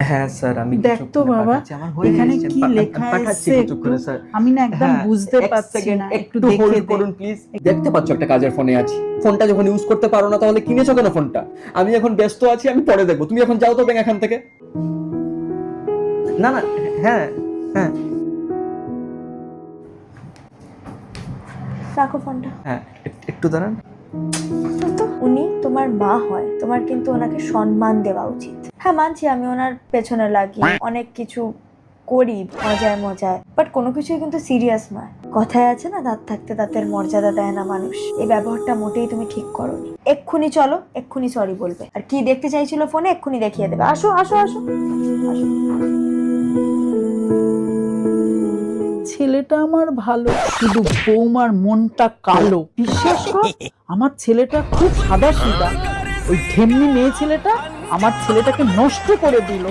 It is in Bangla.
হ্যাঁ স্যার, আমি দেখ তো বাবা এখানে কি লেখা পাঠাচ্ছি আছে কিছুক্ষণে স্যার। আমি না একদম হ্যাঁ, বুঝতে এক পারছি সেকেন্ড না, একটু একটু দেখে হোল্ড দে। করুন প্লিজ। দেখতে পাচ্ছ একটা কাজের ফোনে আছি, ফোনটা যখন ইউজ করতে পারো না তাহলে কিনেছো কেন ফোনটা? আমি এখন ব্যস্ত আছি, আমি পরে দেখবো। তুমি এখন যাও তো ব্যাংক এখান থেকে। না না, হ্যাঁ হ্যাঁ রাখো ফোনটা। হ্যাঁ, একটু দাঁড়ান। তো উনি তোমার মা হয়, তোমার কিন্তু ওনাকে সম্মান দেওয়া উচিত। হ্যাঁ মানছি আমি ওনার পেছনে লাগি, অনেক কিছু করি মজায় মজায়, বাট কোনো কিছুই কিন্তু সিরিয়াস নয়। কথায় আছে না, দাঁত থাকতে দাঁতের মর্যাদা দেয় না মানুষ। এই ব্যবহারটা মোটেই তুমি ঠিক করোনি। এক্ষুনি চলো, এক্ষুনি সরি বলবে। আর কি দেখতে চাইছিল ফোনে এক্ষুনি দেখিয়ে দেবে। আসো আসো আসো আসো। ছেলেটা আমার ভালো, শুধু বৌমার মনটা কালো। বিশ্বাস কর, আমার ছেলেটা খুব সাদা সিধা। ওই ঢেমনি মেয়ে ছেলেটা আমার ছেলেটাকে নষ্ট করে দিল।